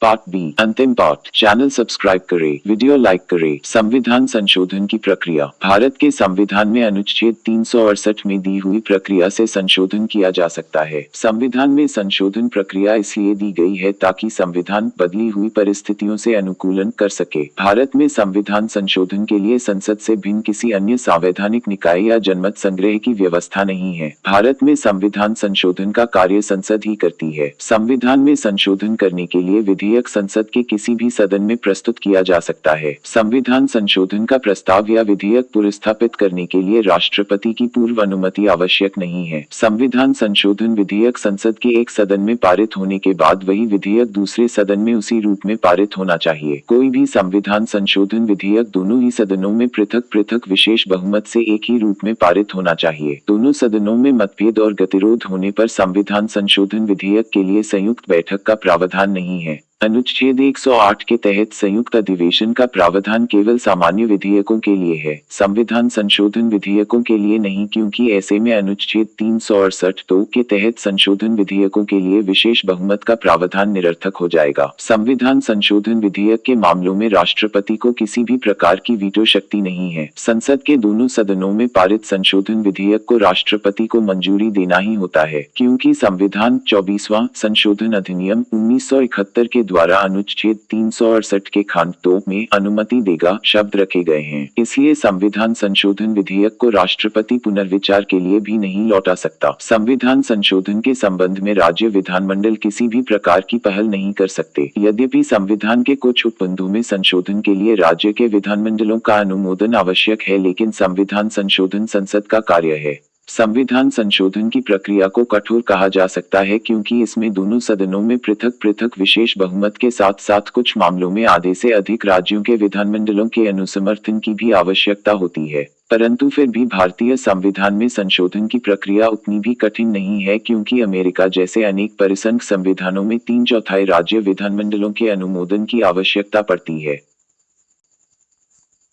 Part B, अंतिम part. Channel subscribe करें, video like करें। संविधान संशोधन की प्रक्रिया। भारत के संविधान में अनुच्छेद 368 में दी हुई प्रक्रिया से संशोधन किया जा सकता है। संविधान में संशोधन प्रक्रिया इसलिए दी गई है ताकि संविधान बदली हुई परिस्थितियों से अनुकूलन कर सके। भारत में संविधान संशोधन के लिए संसद से भिन्न किसी अन्य संवैधानिक निकाय या जनमत संग्रह की व्यवस्था नहीं है। भारत में संविधान संशोधन का कार्य संसद ही करती है। संविधान में संशोधन करने के लिए विधेयक संसद के किसी भी सदन में प्रस्तुत किया जा सकता है। संविधान संशोधन का प्रस्ताव या विधेयक पुरस्तावित करने के लिए राष्ट्रपति की पूर्व अनुमति आवश्यक नहीं है। संविधान संशोधन विधेयक संसद के एक सदन में पारित होने के बाद वही विधेयक दूसरे सदन में उसी रूप में पारित होना चाहिए। कोई भी संविधान संशोधन विधेयक दोनों ही सदनों में पृथक पृथक विशेष बहुमत से एक ही रूप में पारित होना चाहिए। दोनों सदनों में मतभेद और गतिरोध होने पर संविधान संशोधन विधेयक के लिए संयुक्त बैठक का प्रावधान नहीं है। अनुच्छेद 108 के तहत संयुक्त अधिवेशन का प्रावधान केवल सामान्य विधेयकों के लिए है, संविधान संशोधन विधेयकों के लिए नहीं, क्योंकि ऐसे में अनुच्छेद 368(2) के तहत संशोधन विधेयकों के लिए विशेष बहुमत का प्रावधान निरर्थक हो जाएगा। संविधान संशोधन विधेयक के मामलों में राष्ट्रपति को किसी भी प्रकार की वीटो शक्ति नहीं है। संसद के दोनों सदनों में पारित संशोधन विधेयक को राष्ट्रपति को मंजूरी देना ही होता है, क्योंकि संविधान 24वां संशोधन अधिनियम 1971 के द्वारा अनुच्छेद 368 के खंड 2 में अनुमति देगा शब्द रखे गए हैं। इसलिए संविधान संशोधन विधेयक को राष्ट्रपति पुनर्विचार के लिए भी नहीं लौटा सकता। संविधान संशोधन के संबंध में राज्य विधानमंडल किसी भी प्रकार की पहल नहीं कर सकते। यद्यपि संविधान के कुछ उपबंधों में संशोधन के लिए राज्य के विधानमंडलों का अनुमोदन आवश्यक है, लेकिन संविधान संशोधन संसद का कार्य है। संविधान संशोधन की प्रक्रिया को कठोर कहा जा सकता है क्योंकि इसमें दोनों सदनों में पृथक पृथक विशेष बहुमत के साथ साथ कुछ मामलों में आधे से अधिक राज्यों के विधानमंडलों के अनुसमर्थन की भी आवश्यकता होती है। परंतु फिर भी भारतीय संविधान में संशोधन की प्रक्रिया उतनी भी कठिन नहीं है, क्योंकि अमेरिका जैसे अनेक परिसंघ संविधानों में 3/4 राज्य विधानमंडलों के अनुमोदन की आवश्यकता पड़ती है।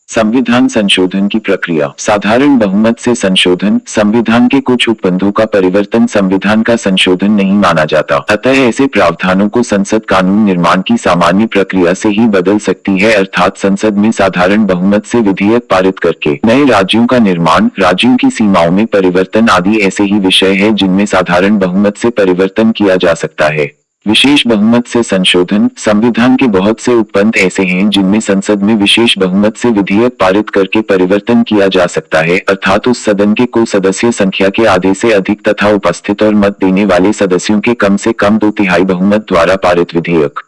संविधान संशोधन की प्रक्रिया। साधारण बहुमत से संशोधन। संविधान के कुछ उपबंधों का परिवर्तन संविधान का संशोधन नहीं माना जाता, अतः ऐसे प्रावधानों को संसद कानून निर्माण की सामान्य प्रक्रिया से ही बदल सकती है, अर्थात संसद में साधारण बहुमत से विधेयक पारित करके। नए राज्यों का निर्माण, राज्यों की सीमाओं में परिवर्तन आदि ऐसे ही विषय है जिनमें साधारण बहुमत से परिवर्तन किया जा सकता है। विशेष बहुमत से संशोधन। संविधान के बहुत से उपबंध ऐसे हैं जिनमें संसद में विशेष बहुमत से विधेयक पारित करके परिवर्तन किया जा सकता है, अर्थात उस सदन के कुल सदस्य संख्या के आधे से अधिक तथा उपस्थित और मत देने वाले सदस्यों के कम से कम 2/3 बहुमत द्वारा पारित विधेयक।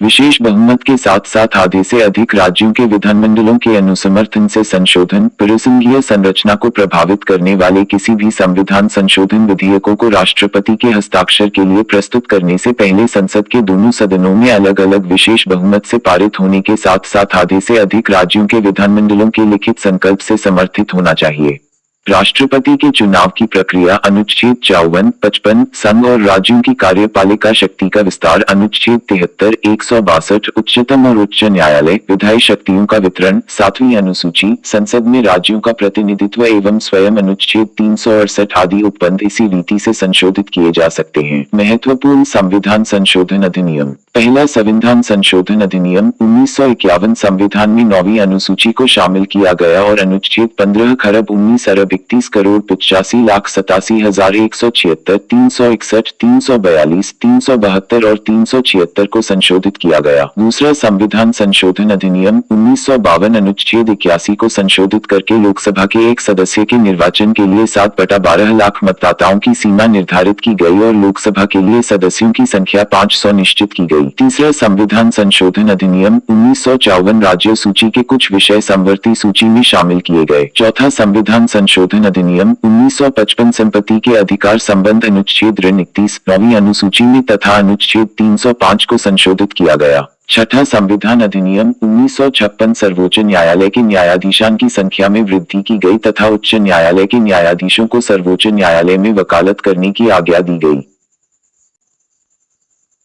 विशेष बहुमत के साथ साथ आधे से अधिक राज्यों के विधानमंडलों के अनुसमर्थन से संशोधन। परिसंघीय संरचना को प्रभावित करने वाले किसी भी संविधान संशोधन विधेयकों को राष्ट्रपति के हस्ताक्षर के लिए प्रस्तुत करने से पहले संसद के दोनों सदनों में अलग अलग विशेष बहुमत से पारित होने के साथ साथ आधे से अधिक राज्यों के विधानमंडलों के लिखित संकल्प से समर्थित होना चाहिए। राष्ट्रपति के चुनाव की प्रक्रिया। अनुच्छेद 54, 55 संघ और राज्यों की कार्यपालिका शक्ति का विस्तार। अनुच्छेद 73, 162 उच्चतम और उच्च न्यायालय विधायी शक्तियों का वितरण। 7वीं अनुसूची संसद में राज्यों का प्रतिनिधित्व एवं स्वयं। अनुच्छेद 368 आदि उपबंध इसी रीति से संशोधित किए जा सकते हैं। महत्वपूर्ण संविधान संशोधन अधिनियम। पहला संविधान संशोधन अधिनियम 1951 संविधान में 9वीं अनुसूची को शामिल किया गया और अनुच्छेद 15,19,81,85,87,176, 361, 342, 372 और 376 को संशोधित किया गया। दूसरा संविधान संशोधन अधिनियम 1952 अनुच्छेद 81 को संशोधित करके लोकसभा के एक सदस्य के निर्वाचन के लिए 7/12 लाख मतदाताओं की सीमा निर्धारित की गई और लोकसभा के लिए सदस्यों की संख्या 500 निश्चित की गई। तीसरा संविधान संशोधन अधिनियम 1954 राज्य सूची के कुछ विषय समवर्ती सूची में शामिल किए गए। चौथा संविधान संशोधन अधिनियम 1955 संपत्ति के अधिकार संबंध अनुच्छेद 31 9वीं अनुसूची में तथा अनुच्छेद 305 को संशोधित किया गया। छठा संविधान अधिनियम 1956 सर्वोच्च न्यायालय के न्यायाधीशान की संख्या में वृद्धि की गई तथा उच्च न्यायालय के न्यायाधीशों को सर्वोच्च न्यायालय में वकालत करने की आज्ञा दी गई।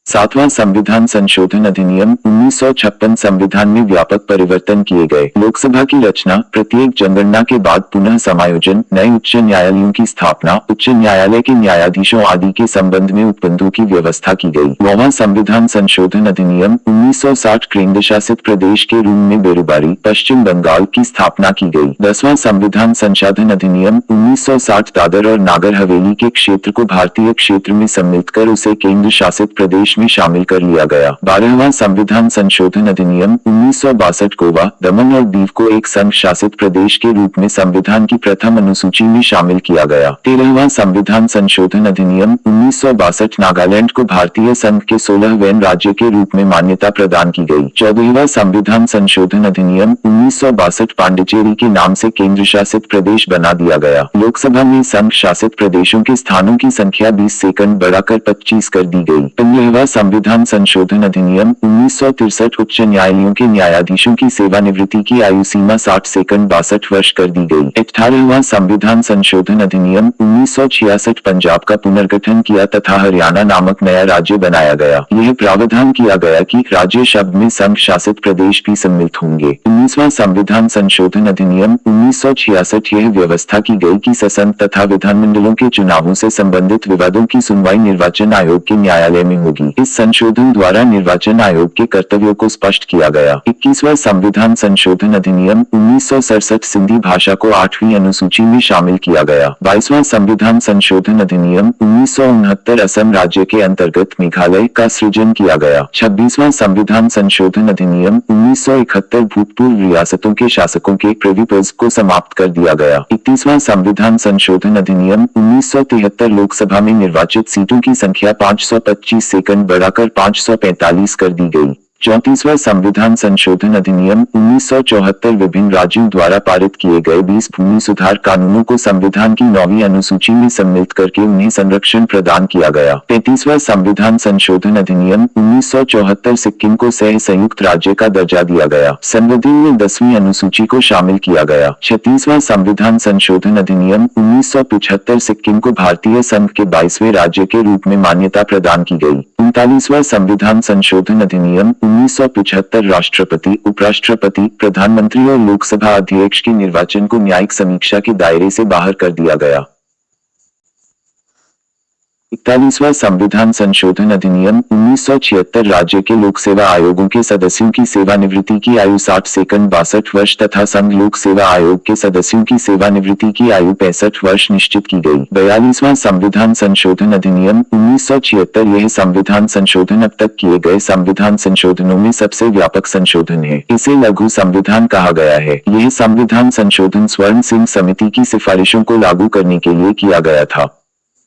सातवां संविधान संशोधन अधिनियम 1956 संविधान में व्यापक परिवर्तन किए गए। लोकसभा की रचना, प्रत्येक जनगणना के बाद पुनः समायोजन, नए उच्च न्यायालयों की स्थापना, उच्च न्यायालय के न्यायाधीशों आदि के संबंध में उपबंधों की व्यवस्था की गई। 9वां संविधान संशोधन अधिनियम 1960 केंद्र शासित प्रदेश के रूप में बेरोबारी, पश्चिम बंगाल की स्थापना की गई। 10वां संविधान संशोधन अधिनियम 1960 दादर और नागर हवेली के क्षेत्र को भारतीय क्षेत्र में सम्मिलित कर उसे केंद्र शासित प्रदेश में शामिल कर लिया गया। 12वां संविधान संशोधन अधिनियम 1962 गोवा, दमन और दीव को एक संघ शासित प्रदेश के रूप में संविधान की प्रथम अनुसूची में शामिल किया गया। 13वां संविधान संशोधन अधिनियम 1962 नागालैंड को भारतीय संघ के 16वें राज्य के रूप में मान्यता प्रदान की गई। 14वां संविधान संशोधन अधिनियम 1962 पांडिचेरी के नाम से केंद्र शासित प्रदेश बना दिया गया। लोकसभा में संघ शासित प्रदेशों के स्थानों की संख्या 20 से बढ़ाकर 25 कर दी गई। 15वां संविधान संशोधन अधिनियम 1963 उच्च न्यायालयों के न्यायाधीशों की सेवानिवृत्ति की आयु सीमा 60 से 62 वर्ष कर दी गई। 18वां संविधान संशोधन अधिनियम 1966 पंजाब का पुनर्गठन किया तथा हरियाणा नामक नया राज्य बनाया गया। यह प्रावधान किया गया कि राज्य शब्द में संघ शासित प्रदेश भी सम्मिलित होंगे। 19वां संविधान संशोधन अधिनियम 1966 यह व्यवस्था की गई कि संसद तथा विधानमंडलों के चुनावों से संबंधित विवादों की सुनवाई निर्वाचन आयोग के न्यायालय में होगी। इस संशोधन द्वारा निर्वाचन आयोग के कर्तव्यों को स्पष्ट किया गया। 21वां संविधान संशोधन अधिनियम 1967 सिंधी भाषा को 8वीं अनुसूची में शामिल किया गया। 22वां संविधान संशोधन अधिनियम 1969 असम राज्य के अंतर्गत मेघालय का सृजन किया गया। 26वां संविधान संशोधन अधिनियम 1971 भूतपूर्व रियासतों के शासकों के प्रिविलेज को समाप्त कर दिया गया। 31वां संविधान संशोधन अधिनियम 1973 लोकसभा में निर्वाचित सीटों की संख्या 525 से बढ़ाकर 545 कर दी गई। 34वां संविधान संशोधन अधिनियम 1974 विभिन्न राज्यों द्वारा पारित किए गए 20 भूमि सुधार कानूनों को संविधान की 9वीं अनुसूची में सम्मिलित करके उन्हें संरक्षण प्रदान किया गया। 33वां संविधान संशोधन अधिनियम 1974 सिक्किम को संयुक्त राज्य का दर्जा दिया गया। संविधान में 10वीं अनुसूची को शामिल किया गया। 36वां संविधान संशोधन अधिनियम 1975 सिक्किम को भारतीय संघ के 22वें राज्य के रूप में मान्यता प्रदान की गई। 39वां संविधान संशोधन अधिनियम 1975 राष्ट्रपति, उपराष्ट्रपति, प्रधानमंत्री और लोकसभा अध्यक्ष के निर्वाचन को न्यायिक समीक्षा के दायरे से बाहर कर दिया गया। 41वां संविधान संशोधन अधिनियम 1976 राज्य के लोक सेवा आयोगों के सदस्यों की सेवानिवृत्ति की आयु 60 से 62 वर्ष तथा संघ लोक सेवा आयोग के सदस्यों की सेवानिवृत्ति की आयु 65 वर्ष निश्चित की गई। 42वां संविधान संशोधन अधिनियम 1976 यह संविधान संशोधन अब तक किए गए संविधान संशोधनों में सबसे व्यापक संशोधन है। इसे लघु संविधान कहा गया है। यह संविधान संशोधन स्वर्ण सिंह समिति की सिफारिशों को लागू करने के लिए किया गया था।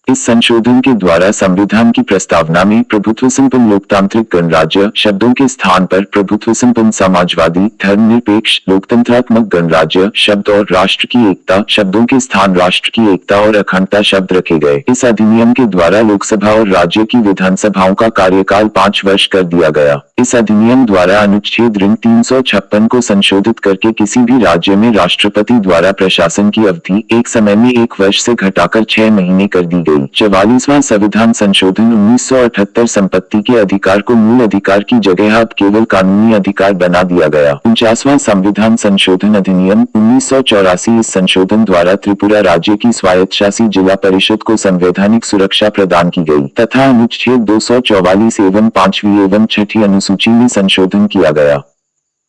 इस संशोधन के द्वारा संविधान की प्रस्तावना में प्रभुत्व संपन्न लोकतांत्रिक गणराज्य शब्दों के स्थान पर प्रभुत्व संपन्न समाजवादी, धर्मनिरपेक्ष, लोकतंत्रात्मक गणराज्य शब्द और राष्ट्र की एकता शब्दों के स्थान राष्ट्र की एकता और अखंडता शब्द रखे गए। इस अधिनियम के द्वारा लोकसभा और राज्य की विधानसभाओं का कार्यकाल 5 वर्ष कर दिया गया। इस अधिनियम द्वारा अनुच्छेद 356 को संशोधित करके किसी भी राज्य में राष्ट्रपति द्वारा प्रशासन की अवधि एक समय में 1 वर्ष से घटाकर 6 महीने कर दी गई। 44वां संविधान संशोधन 1978 संपत्ति के अधिकार को मूल अधिकार की जगह अब केवल कानूनी अधिकार बना दिया गया। 49वां संविधान संशोधन अधिनियम 1984 इस संशोधन द्वारा त्रिपुरा राज्य की स्वायत्तशासी जिला परिषद को संवैधानिक सुरक्षा प्रदान की गई तथा अनुच्छेद 244 एवं 5वीं एवं 6ठी अनुसूची में संशोधन किया गया।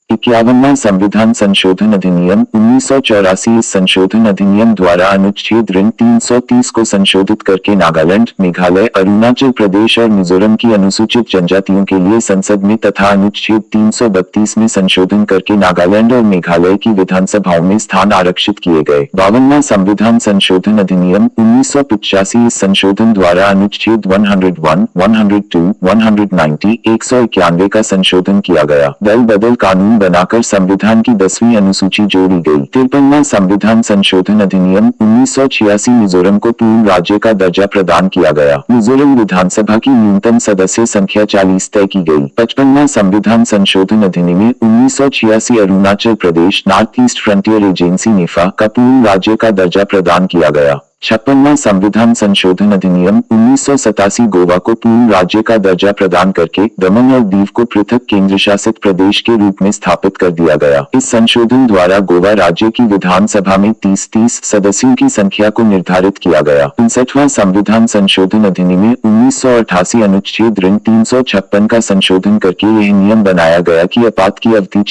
51वां संविधान संशोधन अधिनियम 1984 इस संशोधन अधिनियम द्वारा अनुच्छेद 330 को संशोधित करके नागालैंड, मेघालय, अरुणाचल प्रदेश और मिजोरम की अनुसूचित जनजातियों के लिए संसद में तथा अनुच्छेद 332 में संशोधन करके नागालैंड और मेघालय की विधानसभाओं में स्थान आरक्षित किए गए। 52वां संविधान संशोधन अधिनियम 1985 इस संशोधन द्वारा अनुच्छेद 101, 102, 190, 191 का संशोधन किया गया। दल बदल कानून बनाकर संविधान की 10वीं अनुसूची जोड़ी गई। 53वां संविधान संशोधन अधिनियम 1986 मिजोरम को पूर्ण राज्य का दर्जा प्रदान किया गया। मिजोरम विधानसभा की न्यूनतम सदस्य संख्या 40 तय की गई। 55वां संविधान संशोधन अधिनियम 1986 Arunachal Pradesh north east frontier agency नेफा का पूर्ण राज्य का दर्जा प्रदान किया गया। 56वां संविधान संशोधन अधिनियम 1987 गोवा को पूर्ण राज्य का दर्जा प्रदान करके दमन और दीव को पृथक केंद्र शासित प्रदेश के रूप में स्थापित कर दिया गया। इस संशोधन द्वारा गोवा राज्य की विधानसभा में 30 सदस्यों की संख्या को निर्धारित किया गया। 59वां संविधान संशोधन अधिनियम 1988 अनुच्छेद 356 का संशोधन करके यह नियम बनाया गया कि आपात की अवधि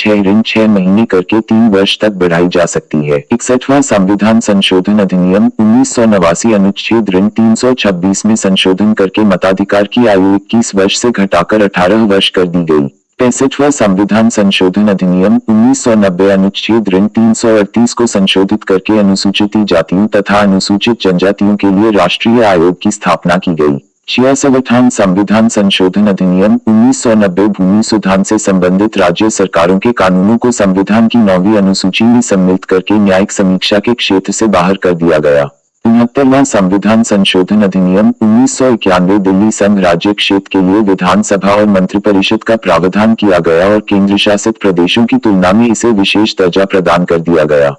6 महीने करके 3 वर्ष तक बढ़ाई जा सकती है। 61वां संविधान संशोधन अधिनियम 1989 अनुच्छेद 326 में संशोधन करके मताधिकार की आयु 21 वर्ष से घटाकर 18 वर्ष कर दी गई। 65वां संविधान संशोधन अधिनियम 1990 अनुच्छेद 338 को संशोधित करके अनुसूचित जातियों तथा अनुसूचित जनजातियों के लिए राष्ट्रीय आयोग की स्थापना की गई। 66वां संविधान संशोधन अधिनियम 1990 भूमि सुधार से संबंधित राज्य सरकारों के कानूनों को संविधान की 9वीं अनुसूची में सम्मिलित करके न्यायिक समीक्षा के क्षेत्र से बाहर कर दिया गया। 69वां संविधान संशोधन अधिनियम 1991 दिल्ली संघ राज्य क्षेत्र के लिए विधानसभा और मंत्रिपरिषद का प्रावधान किया गया और केंद्र शासित प्रदेशो68 की तुलना में इसे विशेष दर्जा प्रदान कर दिया गया।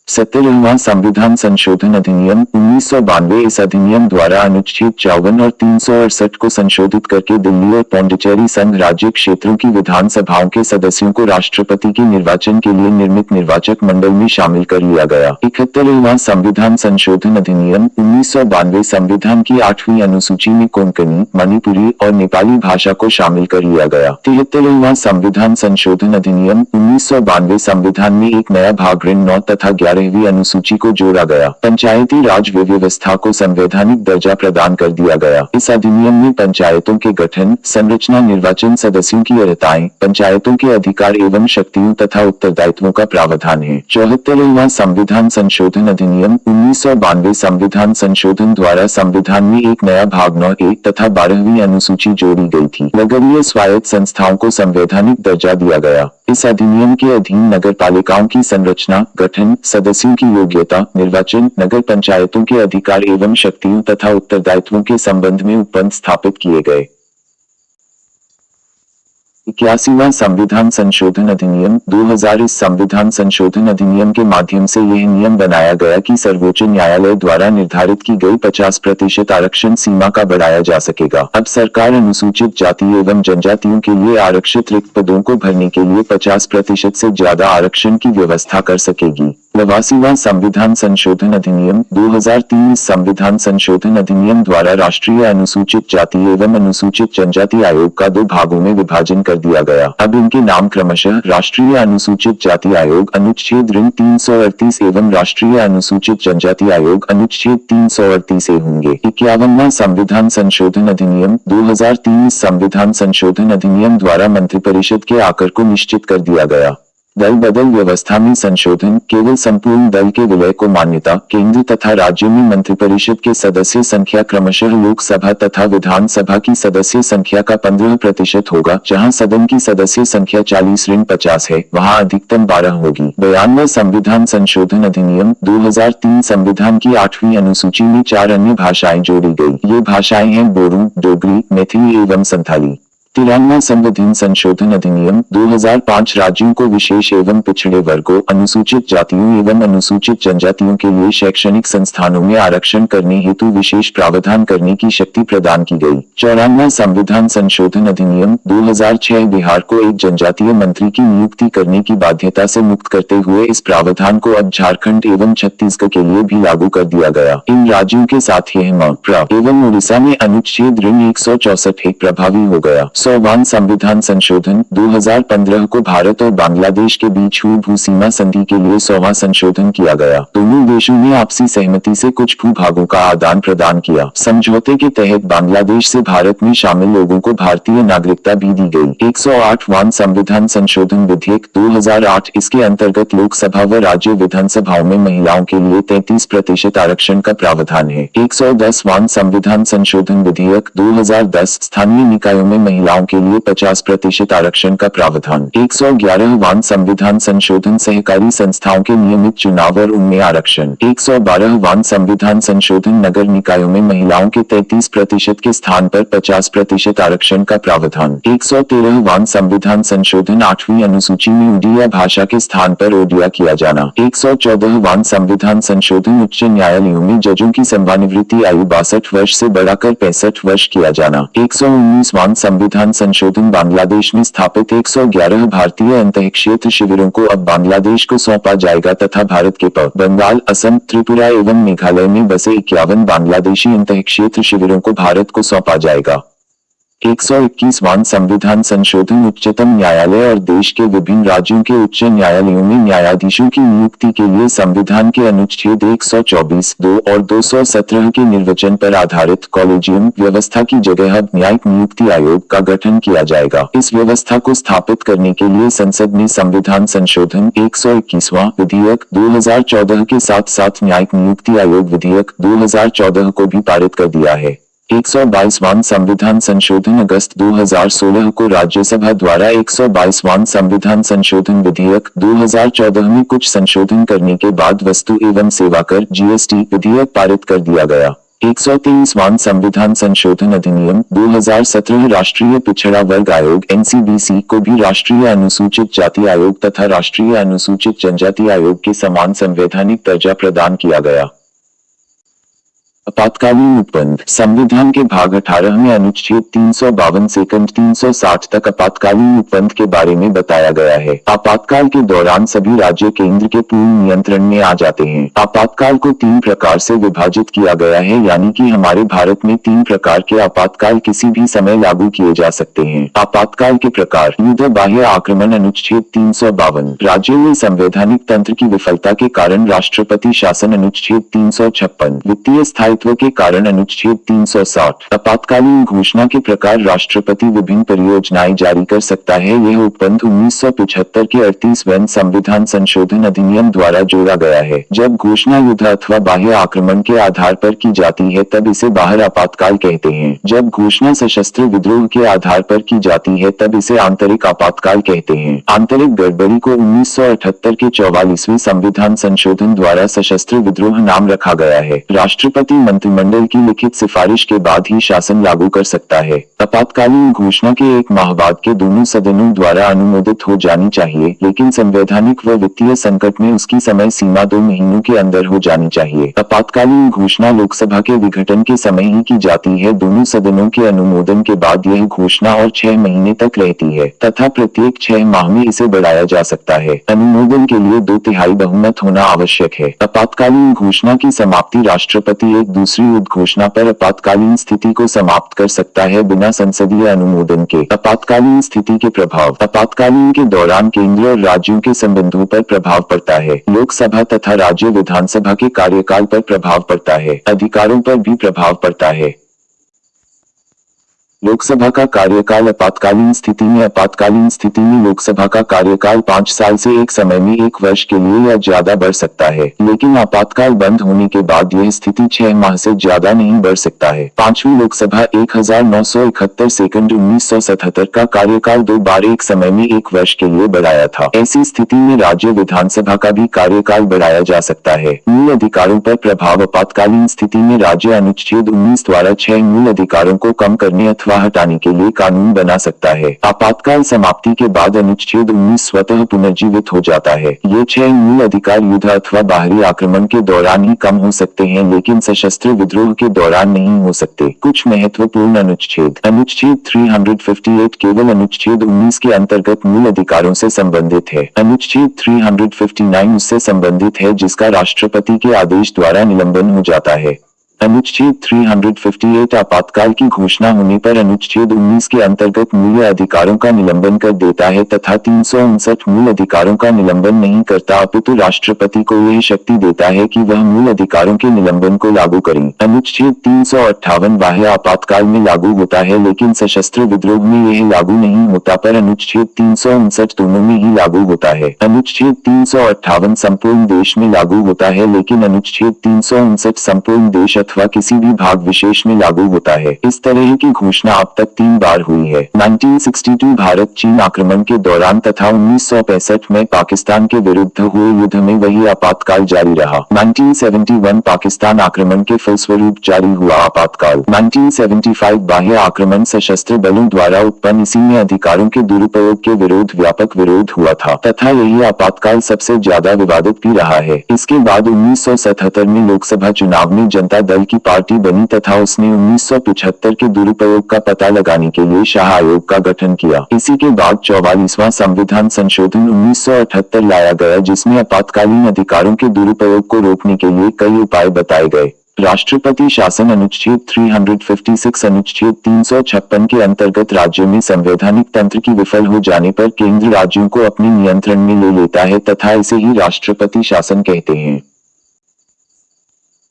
70वां संविधान संशोधन अधिनियम 1992 इस अधिनियम द्वारा अनुच्छेद 54 और 368 को संशोधित करके दिल्ली और पौंडीचेरी संघ राज्य क्षेत्रों की विधानसभाओं के सदस्यों को राष्ट्रपति के निर्वाचन के लिए निर्मित निर्वाचक मंडल में शामिल कर लिया गया। 71वां संविधान संशोधन अधिनियम 1992 संविधान की 8वीं अनुसूची में कोंकणी, मणिपुरी और नेपाली भाषा को शामिल कर लिया गया। 73वां संविधान संशोधन अधिनियम 1992 संविधान में एक नया भाग ऋण 9 तथा 11वीं अनुसूची को जोड़ा गया। पंचायती राज व्यवस्था को संवैधानिक दर्जा प्रदान कर दिया गया। इस अधिनियम में पंचायतों के गठन, संरचना, निर्वाचन, सदस्यों की अर्हताएं, पंचायतों के अधिकार एवं शक्तियों तथा उत्तरदायित्वों का प्रावधान है। 74वां संविधान संशोधन अधिनियम 1992 संविधान संशोधन द्वारा संविधान में एक नया भाग 9A तथा 12वीं अनुसूची जोड़ी गई थी। नगरीय स्वायत्त संस्थाओं को संवैधानिक दर्जा दिया गया। इस अधिनियम के अधीन नगर पालिकाओं की संरचना, गठन, सदस्यों की योग्यता, निर्वाचन, नगर पंचायतों के अधिकार एवं शक्तियों तथा उत्तरदायित्वों के संबंध में उपबंध स्थापित किए गए। 81वां संविधान संशोधन अधिनियम 2000 इस संविधान संशोधन अधिनियम के माध्यम से यह नियम बनाया गया कि सर्वोच्च न्यायालय द्वारा निर्धारित की गई 50% आरक्षण सीमा का बढ़ाया जा सकेगा। अब सरकार अनुसूचित जाति एवं जनजातियों के लिए आरक्षित रिक्त पदों को भरने के लिए 50% से ज्यादा आरक्षण की व्यवस्था कर सकेगी। 89वां संविधान संशोधन अधिनियम 2003 इस संविधान संशोधन अधिनियम द्वारा राष्ट्रीय अनुसूचित जाति एवं अनुसूचित जनजाति आयोग का 2 भागों में विभाजन कर दिया गया। अब इनके नाम क्रमशः राष्ट्रीय अनुसूचित जाति आयोग अनुच्छेद 338 एवं राष्ट्रीय अनुसूचित जनजाति आयोग अनुच्छेद 338 होंगे। 51वां संविधान संशोधन अधिनियम 2003 इस संविधान संशोधन अधिनियम द्वारा मंत्रिपरिषद के आकार को निश्चित कर दिया गया। दल बदल व्यवस्था में संशोधन केवल संपूर्ण दल के विलय को मान्यता, केंद्र तथा राज्य में मंत्रिपरिषद के सदस्य संख्या क्रमशः लोकसभा तथा विधानसभा की सदस्य संख्या का 15% होगा। जहां सदन की सदस्य संख्या 40-50 है, वहां अधिकतम 12 होगी। 92वां संविधान संशोधन अधिनियम 2003 संविधान की 8वीं अनुसूची में 4 अन्य भाषाएं जोड़ी गई। ये भाषाएं हैं बोडो, डोगरी, मैथिली एवं संथाली। 93वां संविधान संशोधन अधिनियम 2005 राज्यों को विशेष एवं पिछड़े वर्गों, अनुसूचित जातियों एवं अनुसूचित जनजातियों के लिए शैक्षणिक संस्थानों में आरक्षण करने हेतु विशेष प्रावधान करने की शक्ति प्रदान की गई। 94वां संविधान संशोधन अधिनियम 2006 बिहार को एक जनजातीय मंत्री की नियुक्ति करने की बाध्यता से मुक्त करते हुए इस प्रावधान को अब झारखंड एवं छत्तीसगढ़ के लिए भी लागू कर दिया गया। इन राज्यों के साथ ही एवं उड़ीसा में अनुच्छेद 164 प्रभावी हो गया। 100वां संविधान संशोधन 2015 को भारत और बांग्लादेश के बीच हुई भू सीमा संधि के लिए 100वां संशोधन किया गया। दोनों देशों ने आपसी सहमति से कुछ भूभागों का आदान प्रदान किया। समझौते के तहत बांग्लादेश से भारत में शामिल लोगों को भारतीय नागरिकता भी दी गई। 108वां संविधान संशोधन विधेयक 2008 इसके अंतर्गत लोकसभा व राज्य विधानसभाओं में महिलाओं के लिए 33% आरक्षण का प्रावधान है। 110वां संविधान संशोधन विधेयक 2010 स्थानीय निकायों में महिलाओं महिलाओं के लिए 50% आरक्षण का प्रावधान। 111वां संविधान संशोधन सहकारी संस्थाओं के नियमित चुनाव और उनमें आरक्षण। 112वां संविधान संशोधन नगर निकायों में महिलाओं के 33% के स्थान पर 50% आरक्षण का प्रावधान। 113वां संविधान संशोधन 8वीं अनुसूची में उड़िया भाषा के स्थान पर ओडिया किया जाना। 114वां संविधान संशोधन उच्च न्यायालयों में जजों की सेवानिवृत्ति आयु 62 वर्ष से बढ़ाकर 65 वर्ष किया जाना। 119वां संविधान संशोधन बांग्लादेश में स्थापित 111 भारतीय अंतःक्षेत्र शिविरों को अब बांग्लादेश को सौंपा जाएगा तथा भारत के बंगाल, असम, त्रिपुरा एवं मेघालय में बसे 51 बांग्लादेशी अंतःक्षेत्र शिविरों को भारत को सौंपा जाएगा। 121वां संविधान संशोधन उच्चतम न्यायालय और देश के विभिन्न राज्यों के उच्च न्यायालयों में न्यायाधीशों की नियुक्ति के लिए संविधान के अनुच्छेद 124, 2 और 217 के निर्वचन पर आधारित कॉलेजियम व्यवस्था की जगह अब न्यायिक नियुक्ति आयोग का गठन किया जाएगा। इस व्यवस्था को स्थापित करने के लिए संसद ने संविधान संशोधन 121वां विधेयक 2014 के साथ साथ न्यायिक नियुक्ति आयोग विधेयक 2014 को भी पारित कर दिया है। 122वां संविधान संशोधन अगस्त 2016 को राज्यसभा द्वारा 122वां संविधान संशोधन विधेयक 2014 में कुछ संशोधन करने के बाद वस्तु एवं सेवा कर जीएसटी विधेयक पारित कर दिया गया। 123वां संविधान संशोधन अधिनियम 2017 राष्ट्रीय पिछड़ा वर्ग आयोग एनसीबीसी को भी राष्ट्रीय अनुसूचित जाति आयोग तथा राष्ट्रीय अनुसूचित जनजाति आयोग के समान संवैधानिक दर्जा प्रदान किया गया। आपातकालीन उपबंध। संविधान के भाग 18 में अनुच्छेद 352 सेकंड 360 तक आपातकालीन उपबंध के बारे में बताया गया है। आपातकाल के दौरान सभी राज्य केंद्र के पूर्ण नियंत्रण में आ जाते हैं। आपातकाल को 3 प्रकार से विभाजित किया गया है, यानी कि हमारे भारत में 3 प्रकार के आपातकाल किसी भी समय लागू किए जा सकते हैं। आपातकाल के प्रकार। युद्ध बाह्य आक्रमण अनुच्छेद 352। राज्यों में संवैधानिक तंत्र की विफलता के कारण राष्ट्रपति शासन अनुच्छेद 356। वित्तीय स्थायित्व के कारण अनुच्छेद 360। आपातकालीन घोषणा के प्रकार राष्ट्रपति विभिन्न परियोजनाएं जारी कर सकता है। यह उपबंध 1975 के 38वें संविधान संशोधन अधिनियम द्वारा जोड़ा गया है। जब घोषणा युद्ध अथवा बाह्य आक्रमण के आधार पर की जाती है तब इसे बाहर आपातकाल कहते हैं। जब घोषणा सशस्त्र विद्रोह के आधार पर की जाती है तब इसे आंतरिक आपातकाल कहते हैं। आंतरिक गड़बड़ी को 1978 के 44वें संविधान संशोधन द्वारा सशस्त्र विद्रोह नाम रखा गया है। राष्ट्रपति मंत्रिमंडल की लिखित सिफारिश के बाद ही शासन लागू कर सकता है। आपातकालीन घोषणा के 1 माह बाद के दोनों सदनों द्वारा अनुमोदित हो जानी चाहिए, लेकिन संवैधानिक व वित्तीय संकट में उसकी समय सीमा 2 महीनों के अंदर हो जानी चाहिए। आपातकालीन घोषणा लोकसभा के विघटन के समय ही की जाती है। दोनों सदनों के अनुमोदन के बाद यह घोषणा और 6 महीने तक रहती है तथा प्रत्येक 6 माह में इसे बढ़ाया जा सकता है। अनुमोदन के लिए 2/3 बहुमत होना आवश्यक है। आपातकालीन घोषणा की समाप्ति। राष्ट्रपति एक दूसरी उद्घोषणा पर आपातकालीन स्थिति को समाप्त कर सकता है बिना संसदीय अनुमोदन के। आपातकालीन स्थिति के प्रभाव। आपातकालीन के दौरान केंद्र और राज्यों के संबंधों पर प्रभाव पड़ता है। लोकसभा तथा राज्य विधानसभा के कार्यकाल पर प्रभाव पड़ता है। अधिकारों पर भी प्रभाव पड़ता है। लोकसभा का कार्यकाल। आपातकालीन स्थिति में लोकसभा का कार्यकाल 5 साल से एक समय में 1 वर्ष के लिए या ज्यादा बढ़ सकता है, लेकिन आपातकाल बंद होने के बाद यह स्थिति 6 माह से ज्यादा नहीं बढ़ सकता है। 5वीं लोकसभा 1971 सेकंड 1977 का कार्यकाल 2 बार एक समय में 1 वर्ष के लिए बढ़ाया था। ऐसी स्थिति में राज्य विधानसभा का भी कार्यकाल बढ़ाया जा सकता है। मूल अधिकारों पर प्रभाव। आपातकालीन स्थिति में राज्य अनुच्छेद 19 द्वारा 6 मूल अधिकारों को कम करने अथवा हटाने के लिए कानून बना सकता है। आपातकाल समाप्ति के बाद अनुच्छेद 19 स्वतः पुनर्जीवित हो जाता है। ये 6 मूल अधिकार युद्ध अथवा बाहरी आक्रमण के दौरान ही कम हो सकते हैं, लेकिन सशस्त्र विद्रोह के दौरान नहीं हो सकते। कुछ महत्वपूर्ण अनुच्छेद। अनुच्छेद 358 केवल अनुच्छेद 19 के अंतर्गत मूल अधिकारों से संबंधित है। अनुच्छेद 359 उससे संबंधित है जिसका राष्ट्रपति के आदेश द्वारा निलंबन हो जाता है। अनुच्छेद 358 आपातकाल की घोषणा होने पर अनुच्छेद 19 के अंतर्गत मूल अधिकारों का निलंबन कर देता है तथा 359 मूल अधिकारों का निलंबन नहीं करता, अपितु राष्ट्रपति को यह शक्ति देता है कि वह मूल अधिकारों के निलंबन को लागू करें। अनुच्छेद 358 बाह्य आपातकाल में लागू होता है, लेकिन सशस्त्र विद्रोह में यह लागू नहीं होता, पर अनुच्छेद 359 दोनों में ही लागू होता है। अनुच्छेद 358 संपूर्ण देश में लागू होता है, लेकिन अनुच्छेद 359 संपूर्ण देश अथवा किसी भी भाग विशेष में लागू होता है। इस तरह की घोषणा अब तक 3 बार हुई है। 1962 भारत चीन आक्रमण के दौरान तथा 1965 में पाकिस्तान के विरुद्ध हुए युद्ध में वही आपातकाल जारी रहा। 1971 पाकिस्तान आक्रमण के फलस्वरूप जारी हुआ आपातकाल। 1975 बाह्य आक्रमण सशस्त्र बलों द्वारा उत्पन्न इसी में अधिकारों के दुरुपयोग के विरोध व्यापक विरोध हुआ था तथा यही आपातकाल सबसे ज्यादा विवादित भी रहा है। इसके बाद 1977 में लोकसभा चुनाव में जनता दल की पार्टी बनी तथा उसने 1975 के दुरुपयोग का पता लगाने के लिए शाह आयोग का गठन किया। इसी के बाद 44वां संविधान संशोधन 1978 लाया गया, जिसमें आपातकालीन अधिकारों के दुरुपयोग को रोकने के लिए कई उपाय बताए गए। राष्ट्रपति शासन अनुच्छेद 356 अनुच्छेद 356 के अंतर्गत राज्य में संवैधानिक तंत्र की विफल हो जाने पर केंद्र राज्यों को अपने नियंत्रण में ले लेता है तथा इसे ही राष्ट्रपति शासन कहते हैं।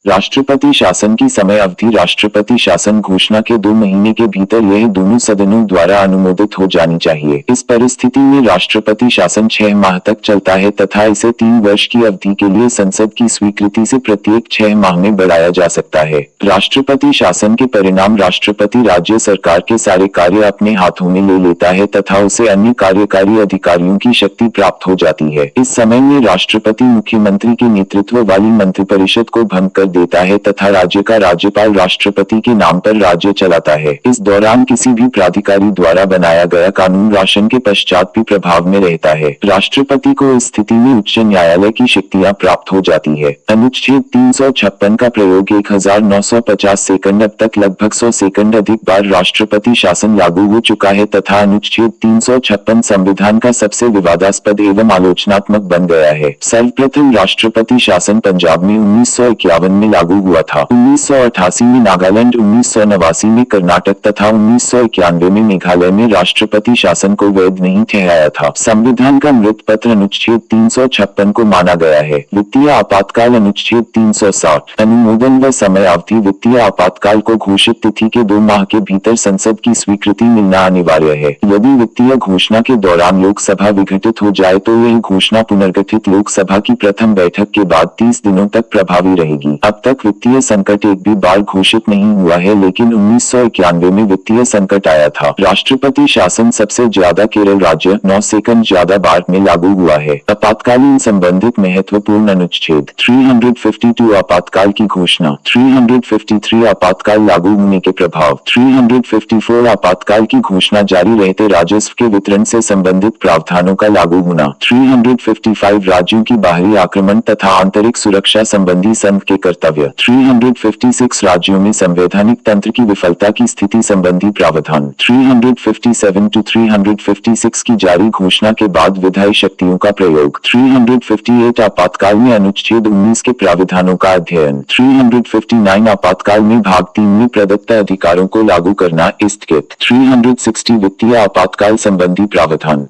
राष्ट्रपति शासन की समय अवधि राष्ट्रपति शासन घोषणा के 2 महीने के भीतर यह दोनों सदनों द्वारा अनुमोदित हो जानी चाहिए। इस परिस्थिति में राष्ट्रपति शासन 6 माह तक चलता है तथा इसे 3 वर्ष की अवधि के लिए संसद की स्वीकृति से प्रत्येक 6 माह में बढ़ाया जा सकता है। राष्ट्रपति शासन के परिणाम राष्ट्रपति राज्य सरकार के सारे कार्य अपने हाथों में ले लेता है तथा उसे अन्य कार्यकारी अधिकारियों की शक्ति प्राप्त हो जाती है। इस समय में राष्ट्रपति मुख्यमंत्री के नेतृत्व वाली मंत्रिपरिषद को भंग कर देता है तथा राज्य का राज्यपाल राष्ट्रपति के नाम पर राज्य चलाता है। इस दौरान किसी भी प्राधिकारी द्वारा बनाया गया कानून राशन के पश्चात भी प्रभाव में रहता है। राष्ट्रपति को इस स्थिति में उच्च न्यायालय की शक्तियां प्राप्त हो जाती है। अनुच्छेद 356 का प्रयोग 1950 सेकंड अब तक लगभग 100 सेकंड अधिक बार राष्ट्रपति शासन लागू हो चुका है तथा अनुच्छेद 356 संविधान का सबसे विवादास्पद एवं आलोचनात्मक बन गया है। सर्वप्रथम राष्ट्रपति शासन पंजाब में 1951 में लागू हुआ था। 1988 में नागालैंड, 1989 में कर्नाटक तथा 1991 में मेघालय में राष्ट्रपति शासन को वैध नहीं ठहराया था। संविधान का मृत पत्र अनुच्छेद 356 को माना गया है। वित्तीय आपातकाल अनुच्छेद 360 अनुमोदन व समय अवधि वित्तीय आपातकाल को घोषित तिथि के 2 माह के भीतर संसद की स्वीकृति मिलना अनिवार्य है। यदि वित्तीय घोषणा के दौरान लोकसभा विघटित हो जाए तो यह घोषणा पुनर्गठित लोकसभा की प्रथम बैठक के बाद 30 दिनों तक प्रभावी रहेगी। अब तक वित्तीय संकट एक भी बार घोषित नहीं हुआ है, लेकिन 1991 में वित्तीय संकट आया था। राष्ट्रपति शासन सबसे ज्यादा केरल राज्य 9 सेकंड ज्यादा बार में लागू हुआ है। आपातकालीन संबंधित महत्वपूर्ण अनुच्छेद 352 आपातकाल की घोषणा, 353 आपातकाल लागू होने के प्रभाव, 354 आपातकाल की घोषणा जारी रहते राजस्व के वितरण से संबंधित प्रावधानों का लागू होना, 355 राज्यों की बाहरी आक्रमण तथा आंतरिक सुरक्षा संबंधी संघ के कर्तव्य, 356 राज्यों में संवैधानिक तंत्र की विफलता की स्थिति संबंधी प्रावधान, 357 to 356 की जारी घोषणा के बाद विधायी शक्तियों का प्रयोग, 358 आपातकाल में अनुच्छेद 19 के प्रावधानों का अध्ययन, 359 आपातकाल में भाग 3 में प्रदत्त अधिकारों को लागू करना, स्थगित, 360 वित्तीय आपातकाल संबंधी प्रावधान।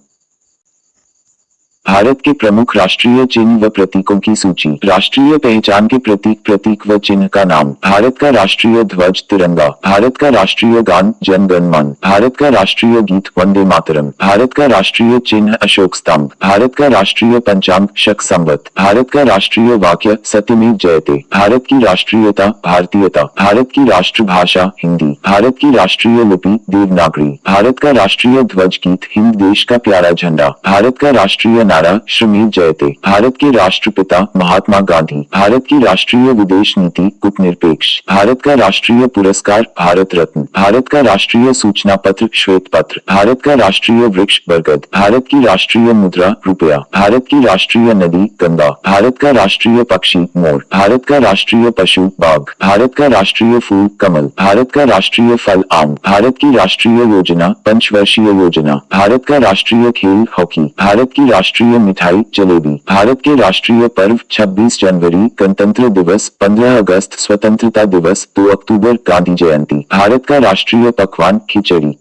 भारत के प्रमुख राष्ट्रीय चिन्ह व प्रतीकों की सूची। राष्ट्रीय पहचान के प्रतीक व चिन्ह का नाम। भारत का राष्ट्रीय ध्वज तिरंगा। भारत का राष्ट्रीय गान जन गण मन। भारत का राष्ट्रीय गीत वंदे मातरम। भारत का राष्ट्रीय चिन्ह अशोक स्तंभ। भारत का राष्ट्रीय पंचांग शक संवत। भारत का राष्ट्रीय वाक्य सत्यमेव जयते। भारत की राष्ट्रीयता भारतीयता। भारत की राष्ट्रभाषा हिंदी। भारत की राष्ट्रीय लिपि देवनागरी। भारत का राष्ट्रीय ध्वज गीत हिंद देश का प्यारा झंडा। भारत का राष्ट्रीय नारा श्रमेव जयते। भारत के राष्ट्रपिता महात्मा गांधी। भारत की राष्ट्रीय विदेश नीति कूटनिरपेक्ष। भारत का राष्ट्रीय पुरस्कार भारत रत्न। भारत का राष्ट्रीय सूचना पत्र श्वेत पत्र। भारत का राष्ट्रीय वृक्ष बरगद। भारत की राष्ट्रीय मुद्रा रुपया। भारत की राष्ट्रीय नदी गंगा। भारत का राष्ट्रीय पक्षी मोर। भारत का राष्ट्रीय पशु बाघ। भारत का राष्ट्रीय फूल कमल। भारत का राष्ट्रीय फल आम। भारत की राष्ट्रीय योजना पंचवर्षीय योजना। भारत का राष्ट्रीय खेल हॉकी। भारत की राष्ट्रीय मिठाई जलेबी। भारत के राष्ट्रीय पर्व 26 जनवरी गणतंत्र दिवस, 15 अगस्त स्वतंत्रता दिवस, 2 अक्टूबर गांधी जयंती। भारत का राष्ट्रीय पकवान खिचड़ी।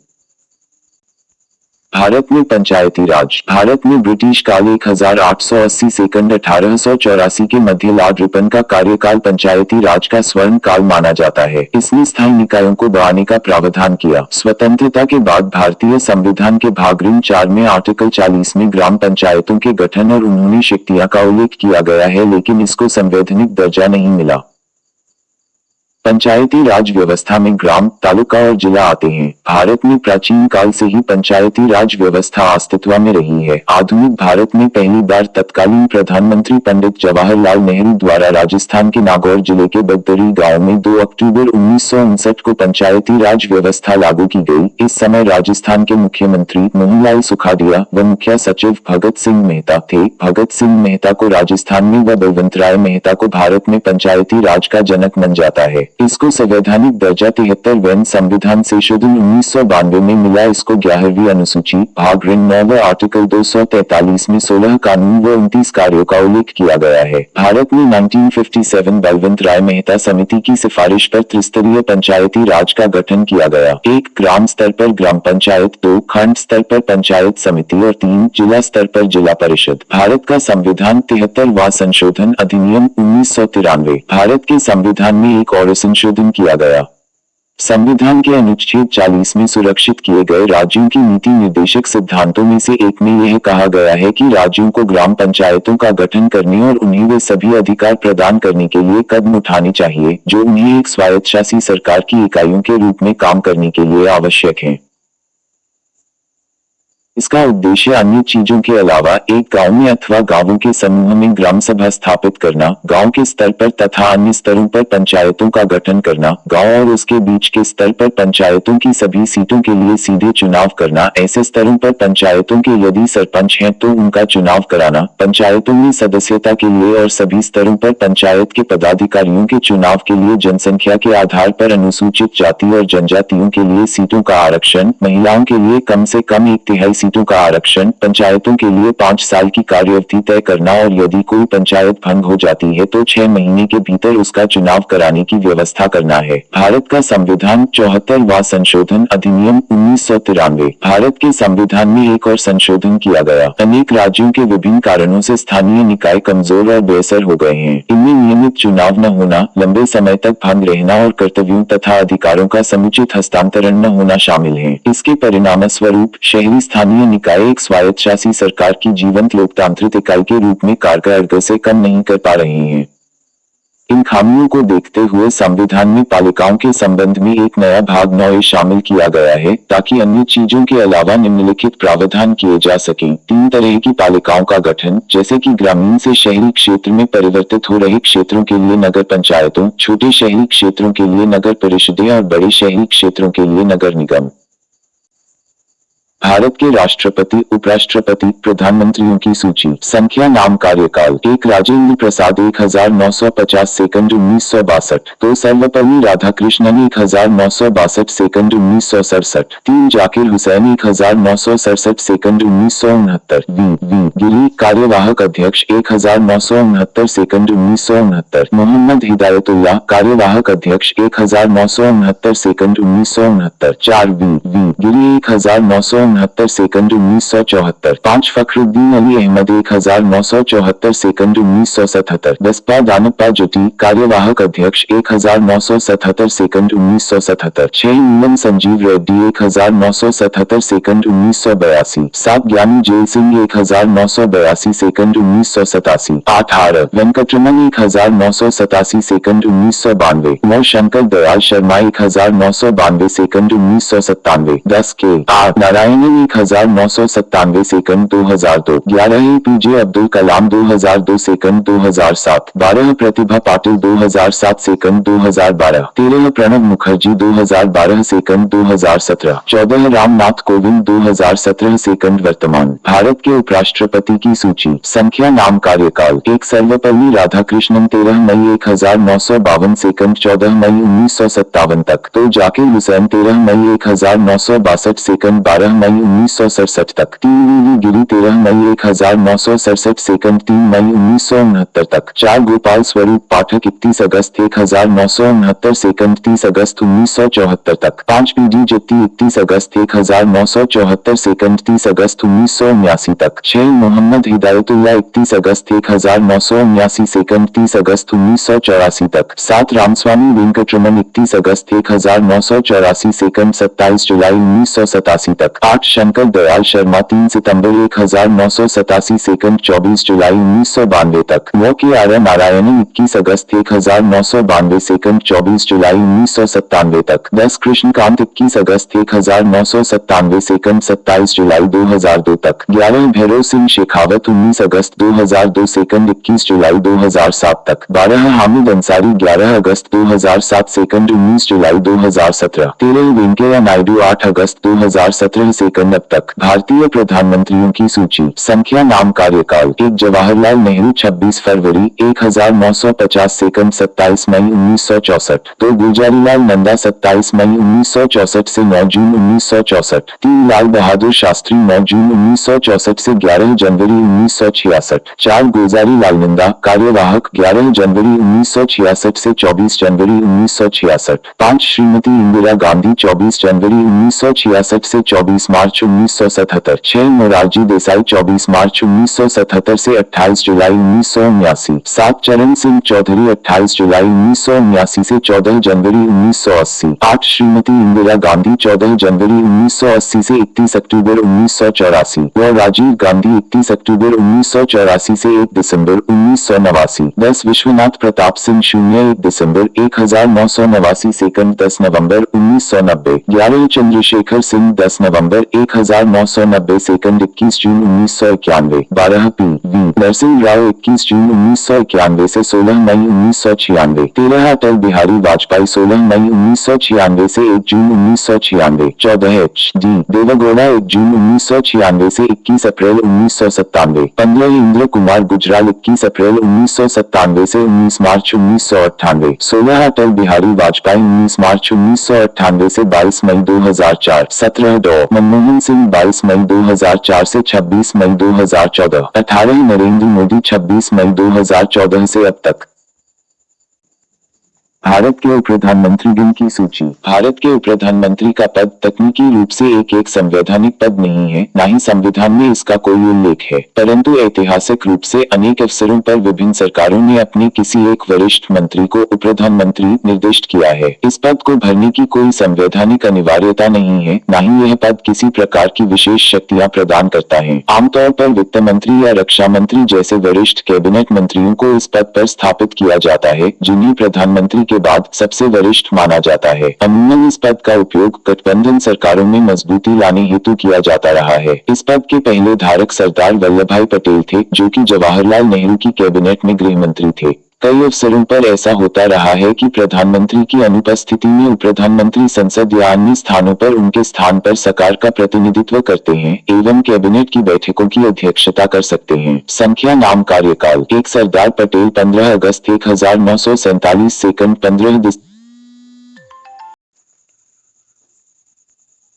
भारत में पंचायती राज। भारत में ब्रिटिश काल 1880 सेकंड 1884 के मध्य लॉर्ड रिपन का कार्यकाल पंचायती राज का स्वर्ण काल माना जाता है। इसने स्थायी निकायों को बढ़ाने का प्रावधान किया। स्वतंत्रता के बाद भारतीय संविधान के भाग 4 में आर्टिकल 40 में ग्राम पंचायतों के गठन और उन्होंने शक्तियां का उल्लेख किया गया है, लेकिन इसको संवैधानिक दर्जा नहीं मिला। पंचायती राज व्यवस्था में ग्राम, तालुका और जिला आते हैं। भारत में प्राचीन काल से ही पंचायती राज व्यवस्था अस्तित्व में रही है। आधुनिक भारत में पहली बार तत्कालीन प्रधानमंत्री पंडित जवाहरलाल नेहरू द्वारा राजस्थान के नागौर जिले के बगदरी गांव में 2 अक्टूबर 1959 को पंचायती राज व्यवस्था लागू की गई। इस समय राजस्थान के मुख्यमंत्री मोहनलाल सुखाड़िया व मुख्य सचिव भगत सिंह मेहता थे। भगत सिंह मेहता को राजस्थान में व बलवंतराय मेहता को भारत में पंचायती राज का जनक माना जाता है। इसको संवैधानिक दर्जा 73वें संविधान संशोधन 1992 में मिला। इसको 11वीं अनुसूची भाग 9 व आर्टिकल 243 में 16 कानून व 29 कार्यों का उल्लेख किया गया है। भारत में 1957 बलवंतराय मेहता समिति की सिफारिश पर त्रिस्तरीय पंचायती राज का गठन किया गया। 1 ग्राम स्तर पर ग्राम पंचायत, 2 खंड स्तर पर पंचायत समिति और 3 जिला स्तर पर जिला परिषद। भारत का संविधान 73वां संशोधन अधिनियम 1993। भारत के संविधान में एक और संशोधन किया गया। संविधान के अनुच्छेद 40 में सुरक्षित किए गए राज्यों की नीति निर्देशक सिद्धांतों में से एक में यह कहा गया है कि राज्यों को ग्राम पंचायतों का गठन करने और उन्हें वे सभी अधिकार प्रदान करने के लिए कदम उठाने चाहिए जो उन्हें एक स्वायत्तशासी सरकार की इकाइयों के रूप में काम करने के लिए आवश्यक है। इसका उद्देश्य अन्य चीजों के अलावा एक गांव में अथवा गांवों के समूह में ग्राम सभा स्थापित करना, गांव के स्तर पर तथा अन्य स्तरों पर पंचायतों का गठन करना, गांव और उसके बीच के स्तर पर पंचायतों की सभी सीटों के लिए सीधे चुनाव करना, ऐसे स्तरों पर पंचायतों के यदि सरपंच हैं तो उनका चुनाव कराना, पंचायतों में सदस्यता के लिए और सभी स्तरों पर पंचायत के पदाधिकारियों के चुनाव के लिए जनसंख्या के आधार पर अनुसूचित जाति और जनजातियों के लिए सीटों का आरक्षण, महिलाओं के लिए कम से कम 1/3 सीटों का आरक्षण, पंचायतों के लिए 5 साल की कार्यावधि तय करना और यदि कोई पंचायत भंग हो जाती है तो 6 महीने के भीतर उसका चुनाव कराने की व्यवस्था करना है। भारत का संविधान 74वां संशोधन अधिनियम 1993। भारत के संविधान में एक और संशोधन किया गया। अनेक राज्यों के विभिन्न कारणों से स्थानीय निकाय कमजोर और बेअसर हो गए हैं। इनमें नियमित चुनाव न होना, लंबे समय तक भंग रहना और कर्तव्यों तथा अधिकारों का समुचित हस्तांतरण न होना शामिल है। इसके परिणाम स्वरूप शहरी स्थानीय निकाय एक स्वायत्तशासी सरकार की जीवंत लोकतांत्रिक इकाई के रूप में कार्य से कम नहीं कर पा रहे हैं। इन खामियों को देखते हुए संविधान में पालिकाओं के संबंध में एक नया भाग 9 शामिल किया गया है ताकि अन्य चीजों के अलावा निम्नलिखित प्रावधान किए जा सकें। 3 तरह की पालिकाओं का गठन, जैसे कि ग्रामीण से शहरी क्षेत्र में परिवर्तित हो रहे क्षेत्रों के लिए नगर पंचायतों, छोटे शहरी क्षेत्रों के लिए नगर परिषदें और बड़े शहरी क्षेत्रों के लिए नगर निगम। भारत के राष्ट्रपति, उपराष्ट्रपति, प्रधानमंत्रियों की सूची। संख्या, नाम, कार्यकाल। 1 Rajendra Prasad 1950 second 1962। 2 Sarvepalli Radhakrishnan 1962 second 1967। 3 Zakir Hussain 1967 second 1969। V Giri, कार्यवाहक अध्यक्ष 1969 सेकंड 1969। मोहम्मद हिदायतुल्लाह, कार्यवाहक अध्यक्ष 1969 second 1969। 4 V Giri 1969 second 1974। 5 Fakhruddin Ali Ahmed 1974 second 1977। Basappa Danappa Jyoti, कार्यवाहक अध्यक्ष 1977 second 1977। 6 Neelam Sanjiva Reddy 1977 second 1982। 7 Giani Zail Singh 1982 second 1987। 8 R Venkataraman 1987 second 1992। 9 Shankar Dayal Sharma 1992 second 1997। 10 K R Narayan 1997 second 2002। 11 APJ Abdul Kalam 2002 second 2007। 12 Pratibha Patil 2007 second 2012। 13 Pranab Mukherjee 2012 second 2017। 14 Ramnath Kovind 2017 second वर्तमान। भारत के उपराष्ट्रपति की सूची। संख्या, नाम, कार्यकाल। 1 सर्वपल्ली राधाकृष्णन 13 मई 1952 सेकंड 14 मई 1957 तक। 2 जाकिर हुसैन 13 मई 1962 सेकंड 12 मई 1967 तक। 3 वीवी गिरी 13 मई 1967 सेकंड 3 मई 1969 तक। 4 गोपाल स्वरूप पाठक 31 अगस्त 1969 सेकंड 30 अगस्त 1974 तक। 5 पीडी जत्ती 31 अगस्त 1974 सेकंड 30 अगस्त 1979 तक। 6 मोहम्मद हिदायतुल्लाह 31 अगस्त 1979 सेकंड 30 अगस्त 1984 तक। 7 रामस्वामी वेंकटरमन 31 अगस्त 1984 सेकंड 27 जुलाई 1987 तक। 8 शंकर दयाल शर्मा 3 सितंबर 1987 सेकंड 24 जुलाई 1992 तक। 9 के आर्य नारायणन 21 अगस्त 1992 सेकंड 24 जुलाई 1997 तक। 10 कृष्णकांत 21 अगस्त 1997 सेकंड 27 जुलाई 2002 तक। 11 भैरव सिंह शेखावत 19 अगस्त 2002 सेकंड 21 जुलाई 2007 तक। 12 हामिद अंसारी 11 अगस्त 2007 सेकंड 19 जुलाई 2017। 13 वेंकैया नायडू 8 अगस्त 2017 सेकंड अब तक। भारतीय प्रधानमंत्रियों की सूची। संख्या नाम कार्यकाल। 1 जवाहरलाल नेहरू 26 फरवरी 1950 सेकंड 27 मई 1964। 2 गुलजारीलाल नंदा 27 मई 1964 से 9 जून 1964। 3 लाल बहादुर शास्त्री 9 जून 1964 से 11 जनवरी 1966। 4 गुलजारी लाल नंदा कार्यवाहक 11 जनवरी 1966 से 24 जनवरी 1966। 5 श्रीमती इंदिरा गांधी 24 जनवरी 1966 से 24 मार्च 1977। 6 मोरारजी देसाई 24 मार्च 1977 से 28 जुलाई 1979। 7 चरण सिंह चौधरी 28 जुलाई 1979 से 14 जनवरी 1980। 8 श्रीमती इंदिरा गांधी 14 जनवरी 1980 से 31 अक्टूबर 1984। व राजीव गांधी 31 अक्टूबर 1984 से 1 दिसंबर 1989। 10 विश्वनाथ प्रताप सिंह 01 दिसंबर 1989 सेकंड 10 नवंबर 1990। 11 चंद्रशेखर सिंह 10 नवंबर 1990 सेकंड 21 जून 1991। 12 पी वी नरसिंह राव 21 जून 1991 से 16 मई 1996। 13 अटल बिहारी वाजपेयी 16 मई 1996 से 1 जून 1996। 14 एच डी देवेगौड़ा 1 जून 1996 से 21 अप्रैल 1997। 15 इंद्र कुमार गुजराल 21 अप्रैल 1997 से 19 मार्च 1998। 16 अटल बिहारी वाजपेयी 19 मार्च 1998 से 22 मई 2004। 17 डॉ मनमोहन सिंह 22 मई 2004 से 26 मई 2014। 18 नरेंद्र मोदी 26 मई 2014 से अब तक। भारत के उप प्रधानमंत्रीगण की सूची। भारत के उप प्रधानमंत्री का पद तकनीकी रूप से एक संवैधानिक पद नहीं है, न ही संविधान में इसका कोई उल्लेख है, परंतु ऐतिहासिक रूप से अनेक अवसरों पर विभिन्न सरकारों ने अपने किसी एक वरिष्ठ मंत्री को उप प्रधानमंत्री निर्दिष्ट किया है। इस पद को भरने की कोई संवैधानिक अनिवार्यता नहीं है, न ही यह पद किसी प्रकार की विशेष शक्तियां प्रदान करता है। आमतौर पर वित्त मंत्री या रक्षा मंत्री जैसे वरिष्ठ कैबिनेट मंत्रियों को इस पद पर स्थापित किया जाता है, जिन्हें प्रधानमंत्री के बाद सबसे वरिष्ठ माना जाता है। अमूमन इस पद का उपयोग गठबंधन सरकारों में मजबूती लाने हेतु किया जाता रहा है। इस पद के पहले धारक सरदार वल्लभ भाई पटेल थे, जो कि जवाहरलाल नेहरू की कैबिनेट में गृह मंत्री थे। कई अवसरों पर ऐसा होता रहा है कि प्रधानमंत्री की अनुपस्थिति में उप प्रधानमंत्री संसद या अन्य स्थानों पर उनके स्थान पर सरकार का प्रतिनिधित्व करते हैं एवं कैबिनेट की बैठकों की अध्यक्षता कर सकते हैं। संख्या नाम कार्यकाल। 1 सरदार पटेल 15 अगस्त 1947 सेकंड 15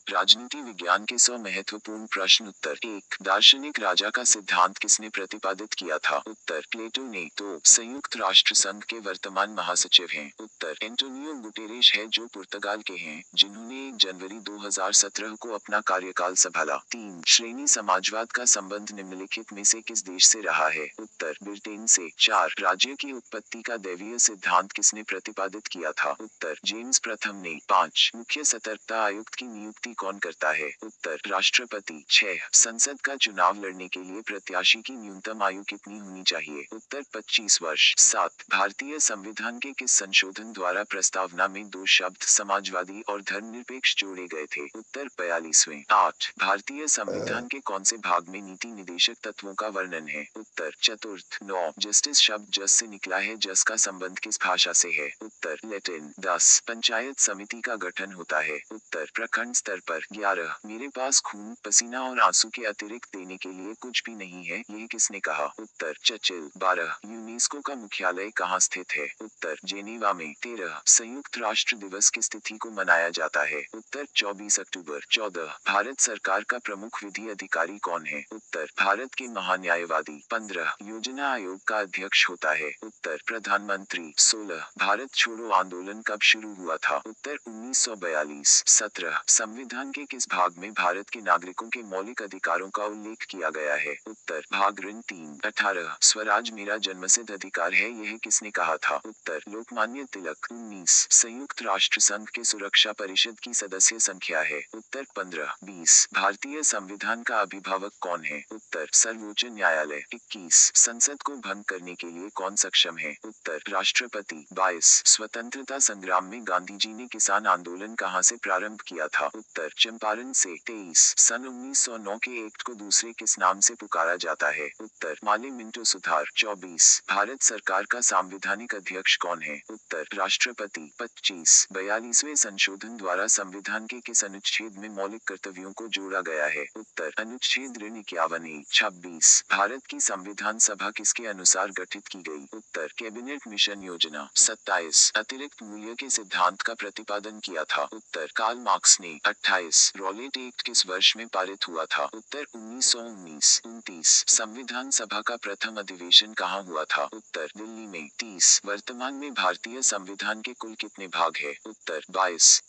राजनीति विज्ञान के 100 महत्वपूर्ण प्रश्न उत्तर। 1 दार्शनिक राजा का सिद्धांत किसने प्रतिपादित किया था? उत्तर प्लेटो ने। 2 संयुक्त राष्ट्र संघ के वर्तमान महासचिव हैं? उत्तर एंटोनियो गुटेरेश है, जो पुर्तगाल के हैं, जिन्होंने 1 जनवरी 2017 को अपना कार्यकाल संभाला। 3 श्रेणी समाजवाद का संबंध निम्नलिखित में से किस देश से रहा है? उत्तर ब्रिटेन से। 4 राज्य की उत्पत्ति का दैवीय सिद्धांत किसने प्रतिपादित किया था? उत्तर जेम्स प्रथम ने। 5 मुख्य सतर्कता आयुक्त की नियुक्ति कौन करता है? उत्तर राष्ट्रपति। 6 संसद का चुनाव लड़ने के लिए प्रत्याशी की न्यूनतम आयु कितनी होनी चाहिए? उत्तर 25 वर्ष। 7 भारतीय संविधान के किस संशोधन द्वारा प्रस्तावना में 2 शब्द समाजवादी और धर्मनिरपेक्ष जोड़े गए थे? उत्तर 42वें। 8 भारतीय संविधान के कौन से भाग में नीति निदेशक तत्वों का वर्णन है? उत्तर चतुर्थ। 9 जस्टिस शब्द जस से निकला है, जस का संबंध किस भाषा से है? उत्तर लैटिन। 10 पंचायत समिति का गठन होता है? उत्तर प्रखंड स्तर पर। 11 मेरे पास खून, पसीना और आंसू के अतिरिक्त देने के लिए कुछ भी नहीं है, यह किसने कहा? उत्तर चर्चिल। 12 यूनेस्को का मुख्यालय कहाँ स्थित है? उत्तर जेनेवा में। 13 संयुक्त राष्ट्र दिवस किस तिथि को मनाया जाता है? उत्तर 24 अक्टूबर। 14 भारत सरकार का प्रमुख विधि अधिकारी कौन है? उत्तर भारत के महान्यायवादी। 15 योजना आयोग का अध्यक्ष होता है? उत्तर प्रधानमंत्री। 16 भारत छोड़ो आंदोलन कब शुरू हुआ था? उत्तर 1942। 17 संविधान संविधान के किस भाग में भारत के नागरिकों के मौलिक अधिकारों का उल्लेख किया गया है? उत्तर भाग ऋण 3 18 स्वराज मेरा जन्मसिद्ध अधिकार है, यह किसने कहा था? उत्तर लोकमान्य तिलक। 19 संयुक्त राष्ट्र संघ के सुरक्षा परिषद की सदस्य संख्या है? उत्तर 15 20 भारतीय संविधान का अभिभावक कौन है? उत्तर सर्वोच्च न्यायालय। 21 संसद को भंग करने के लिए कौन सक्षम है? उत्तर राष्ट्रपति। 22 स्वतंत्रता संग्राम में गांधी जी ने किसान आंदोलन कहां से प्रारंभ किया था? उत्तर चंपारण से। 23 सन 1909 के एक्ट को दूसरे किस नाम से पुकारा जाता है? उत्तर माले मिंटो सुधार। 24 भारत सरकार का संवैधानिक अध्यक्ष कौन है? उत्तर राष्ट्रपति। 25 42वें संशोधन द्वारा संविधान के किस अनुच्छेद में मौलिक कर्तव्यों को जोड़ा गया है? उत्तर अनुच्छेद ऋण 51। 26 भारत की संविधान सभा किसके अनुसार गठित की गई? उत्तर कैबिनेट मिशन योजना। 27 अतिरिक्त मूल्य के सिद्धांत का प्रतिपादन किया था? उत्तर कार्ल मार्क्स ने। 28 रॉलेट एक्ट किस वर्ष में पारित हुआ था? उत्तर 1919। 29 संविधान सभा का प्रथम अधिवेशन कहाँ हुआ था? उत्तर दिल्ली में। 30 वर्तमान में भारतीय संविधान के कुल कितने भाग है? उत्तर 22।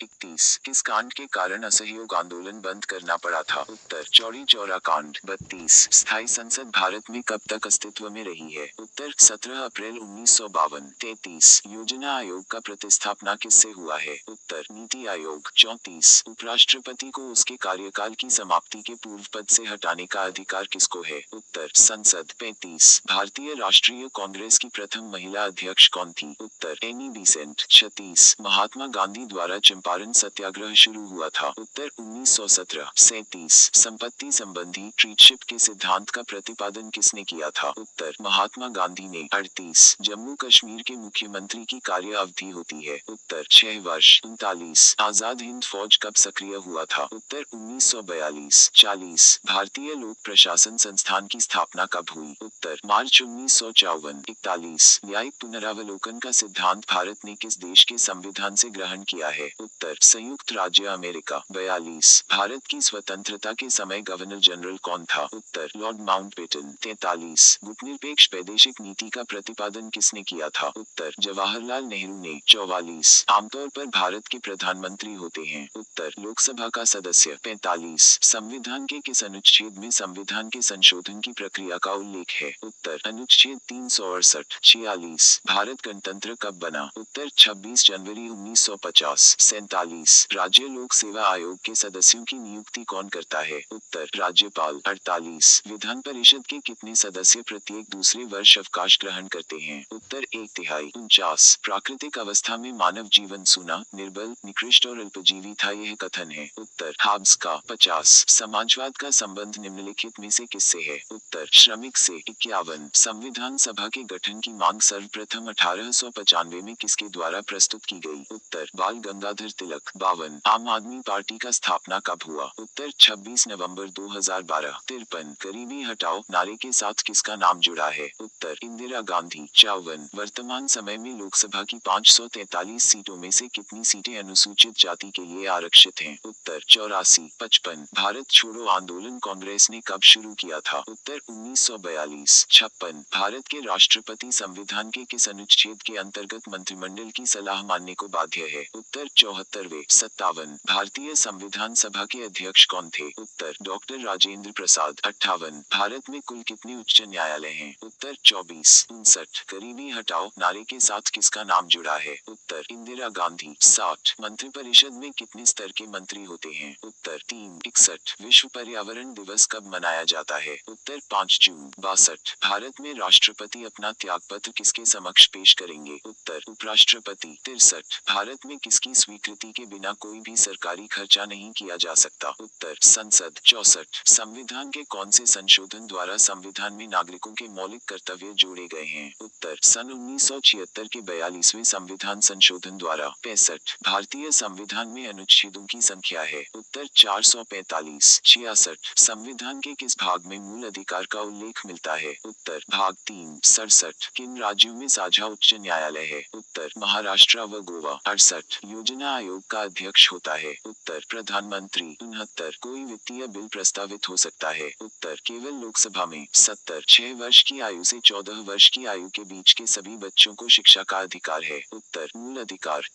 31 किस कांड के कारण असहयोग आंदोलन बंद करना पड़ा था? उत्तर चौरी चौरा कांड। 32 स्थायी संसद भारत में कब तक अस्तित्व में रही है? उत्तर 17 अप्रैल 1952। 33 योजना आयोग का प्रतिस्थापना किससे हुआ है? उत्तर नीति आयोग। 34 उपराष्ट्रपति को उसके कार्यकाल की समाप्ति के पूर्व पद से हटाने का अधिकार किसको है? उत्तर संसद। 35 भारतीय राष्ट्रीय कांग्रेस की प्रथम महिला अध्यक्ष कौन थी? उत्तर एनी बेसेंट। 36 महात्मा गांधी द्वारा चंपारण सत्याग्रह शुरू हुआ था? उत्तर 1917। 37 संपत्ति संबंधी ट्रीटशिप के सिद्धांत का प्रतिपादन किसने किया था? उत्तर महात्मा गांधी ने। 38 जम्मू कश्मीर के मुख्यमंत्री की कार्य अवधि होती है? उत्तर 6 वर्ष। 39 आजाद हिंद फौज कब सक्रिय हुआ था? उत्तर 1942। 40 भारतीय लोक प्रशासन संस्थान की स्थापना कब हुई? उत्तर मार्च 1954। 41 न्यायिक पुनरावलोकन का सिद्धांत भारत ने किस देश के संविधान से ग्रहण किया है? उत्तर संयुक्त राज्य अमेरिका। 42 भारत की स्वतंत्रता के समय गवर्नर जनरल कौन था? उत्तर लॉर्ड माउंटबेटन। 43 गुटनिरपेक्ष वैदेशिक नीति का प्रतिपादन किसने किया था? उत्तर जवाहरलाल नेहरू ने। 44 आमतौर पर भारत के प्रधानमंत्री होते हैं? उत्तर लोकसभा का सदस्य। 45 संविधान के किस अनुच्छेद में संविधान के संशोधन की प्रक्रिया का उल्लेख है? उत्तर अनुच्छेद 368। 46 भारत गणतंत्र कब बना? उत्तर 26 जनवरी 1950। 47 राज्य लोक सेवा आयोग के सदस्यों की नियुक्ति कौन करता है? उत्तर राज्यपाल। 48 विधान परिषद के कितने सदस्य प्रत्येक दूसरे वर्ष अवकाश ग्रहण करते हैं? उत्तर 1/3। 49 प्राकृतिक अवस्था में मानव जीवन सूना, निर्बल, निकृष्ट और अल्पजीवी था, यह कथन है? उत्तर हाब्स का। 50 समाजवाद का संबंध निम्नलिखित में से किससे है? उत्तर श्रमिक से। 51 संविधान सभा के गठन की मांग सर्वप्रथम 1895 में किसके द्वारा प्रस्तुत की गई? उत्तर बाल गंगाधर तिलक। 52 आम आदमी पार्टी का स्थापना कब हुआ? उत्तर 26 नवंबर 2012। 53 गरीबी हटाओ नारे के साथ किसका नाम जुड़ा है? उत्तर इंदिरा गांधी। 54 वर्तमान समय में लोकसभा की 543 सीटों में से कितनी सीटें अनुसूचित जाति के लिए आरक्षित हैं? उत्तर 84। 55 भारत छोड़ो आंदोलन कांग्रेस ने कब शुरू किया था? उत्तर 1942। 56 भारत के राष्ट्रपति संविधान के किस अनुच्छेद के अंतर्गत मंत्रिमंडल की सलाह मानने को बाध्य है? उत्तर 74वें। 57 भारतीय संविधान सभा के अध्यक्ष कौन थे? उत्तर डॉक्टर राजेंद्र प्रसाद। 58 भारत में कुल कितने उच्च न्यायालय हैं? उत्तर 24। 59 गरीबी हटाओ नारे के साथ किसका नाम जुड़ा है? उत्तर इंदिरा गांधी। 60 मंत्रिपरिषद में कितने स्तर के मंत्री होते हैं? उत्तर 3। 61 विश्व पर्यावरण दिवस कब मनाया जाता है? उत्तर 5 जून। 62 भारत में राष्ट्रपति अपना त्यागपत्र किसके समक्ष पेश करेंगे? उत्तर उपराष्ट्रपति। 63 भारत में किसकी स्वीकृति के बिना कोई भी सरकारी खर्चा नहीं किया जा सकता? उत्तर संसद। 64 संविधान के कौन से संशोधन द्वारा संविधान में नागरिकों के मौलिक कर्तव्य जोड़े गए हैं? उत्तर सन 1976 के 42वें संविधान संशोधन द्वारा। 65 भारतीय संविधान में अनुच्छेदों की संख्या है? उत्तर 445। 66 संविधान के किस भाग में मूल अधिकार का उल्लेख मिलता है? उत्तर भाग 3। 67 किन राज्यों में साझा उच्च न्यायालय है? उत्तर महाराष्ट्र व गोवा। 68 योजना आयोग का अध्यक्ष होता है? उत्तर प्रधानमंत्री। 69 कोई वित्तीय बिल प्रस्तावित हो सकता है? उत्तर केवल लोकसभा में। 70 6 वर्ष की आयु से 14 वर्ष की आयु के बीच के सभी बच्चों को शिक्षा का अधिकार है? उत्तर मूल अधिकार।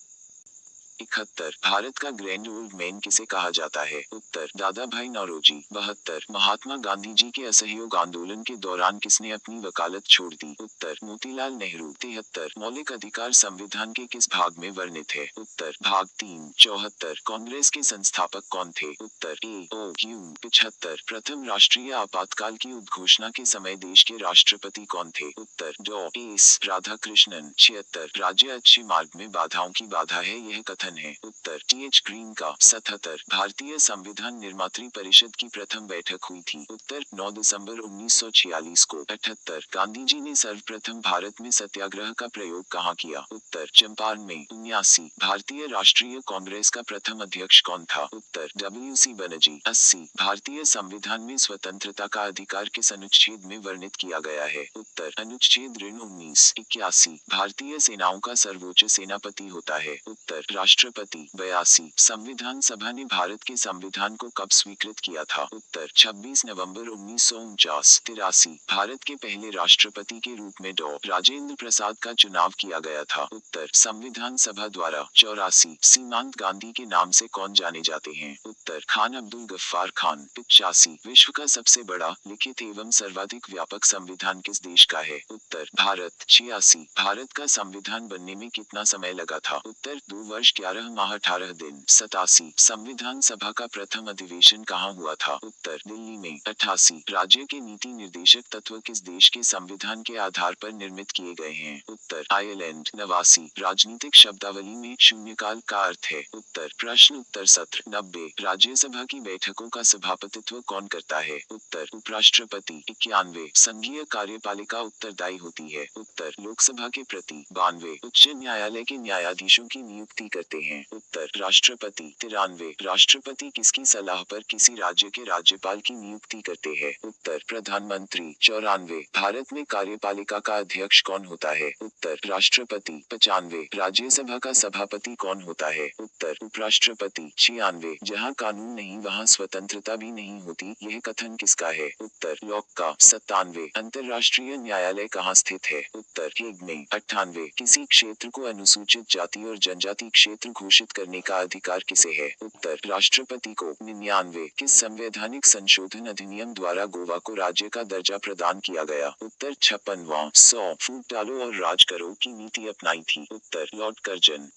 71 भारत का ग्रैंड ओल्ड मैन किसे कहा जाता है? उत्तर दादा भाई नौरोजी। 72 महात्मा गांधी जी के असहयोग आंदोलन के दौरान किसने अपनी वकालत छोड़ दी? उत्तर मोतीलाल नेहरू। 73 मौलिक अधिकार संविधान के किस भाग में वर्णित है? उत्तर भाग 3। 74 कांग्रेस के संस्थापक कौन थे? उत्तर ए ओ ह्यूम। 75 प्रथम राष्ट्रीय आपातकाल की उद्घोषणा के समय देश के राष्ट्रपति कौन थे? उत्तर डॉ एस राधाकृष्णन। 76 राज्य अच्छे मार्ग में बाधाओं की बाधा है यह कथन है? उत्तर टी.एच. ग्रीन का। 77 भारतीय संविधान निर्मात्री परिषद की प्रथम बैठक हुई थी? उत्तर 9 दिसंबर 1946 को। 78 गांधी जी ने सर्वप्रथम भारत में सत्याग्रह का प्रयोग कहाँ किया? उत्तर चंपारण में। 79 भारतीय राष्ट्रीय कांग्रेस का प्रथम अध्यक्ष कौन था? उत्तर डब्ल्यू.सी. बनर्जी। 80 भारतीय संविधान में स्वतंत्रता का अधिकार किस अनुच्छेद में वर्णित किया गया है? उत्तर अनुच्छेद 19। 81 भारतीय सेनाओं का सर्वोच्च सेनापति होता है? उत्तर राष्ट्रपति। 82 संविधान सभा ने भारत के संविधान को कब स्वीकृत किया था? उत्तर 26 नवंबर 1949। 83 भारत के पहले राष्ट्रपति के रूप में डॉ राजेंद्र प्रसाद का चुनाव किया गया था? उत्तर संविधान सभा द्वारा। 84 सीमांत गांधी के नाम से कौन जाने जाते हैं? उत्तर खान अब्दुल गफ्फार खान। 85 विश्व का सबसे बड़ा लिखित एवं सर्वाधिक व्यापक संविधान किस देश का है? उत्तर भारत। 86 भारत का संविधान बनने में कितना समय लगा था? उत्तर 2 वर्ष 11 माह 18 दिन। 87 संविधान सभा का प्रथम अधिवेशन कहाँ हुआ था? उत्तर दिल्ली में। 88 राज्य के नीति निर्देशक तत्व किस देश के संविधान के आधार पर निर्मित किए गए हैं? उत्तर आयरलैंड। 89 राजनीतिक शब्दावली में शून्यकाल का अर्थ है? उत्तर प्रश्न उत्तर सत्र। 90 राज्यसभा की बैठकों का सभापतित्व कौन करता है? उत्तर उपराष्ट्रपति। 91 संघीय कार्यपालिका उत्तरदायी होती है? उत्तर लोकसभा के प्रति। 92 उच्च न्यायालय के न्यायाधीशों की नियुक्ति करते हैं? उत्तर राष्ट्रपति। 93 राष्ट्रपति किसकी सलाह पर किसी राज्य के राज्यपाल की नियुक्ति करते हैं? उत्तर प्रधानमंत्री। 94 भारत में कार्यपालिका का अध्यक्ष कौन होता है? उत्तर राष्ट्रपति। 95 राज्यसभा का सभापति कौन होता है? उत्तर उपराष्ट्रपति। 96 जहाँ कानून नहीं वहाँ स्वतंत्रता भी नहीं होती यह कथन किसका है? उत्तर लॉक का। 97 अंतर्राष्ट्रीय न्यायालय कहाँ स्थित है? उत्तर हेग में। 98 किसी क्षेत्र को अनुसूचित जाति और जनजाति क्षेत्र घोषित करने का अधिकार किसे है? उत्तर राष्ट्रपति को। 99 किस संवैधानिक संशोधन अधिनियम द्वारा गोवा को राज्य का दर्जा प्रदान किया गया? उत्तर 56वां। 100 फूट डालो और राज करो की नीति अपनाई थी? उत्तर लॉर्ड कर्जन।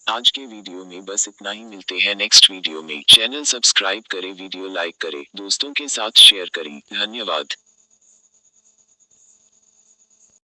आज के वीडियो में बस इतना ही, मिलते हैं नेक्स्ट वीडियो में। चैनल सब्सक्राइब करें, वीडियो लाइक करें, दोस्तों के साथ शेयर करें। धन्यवाद।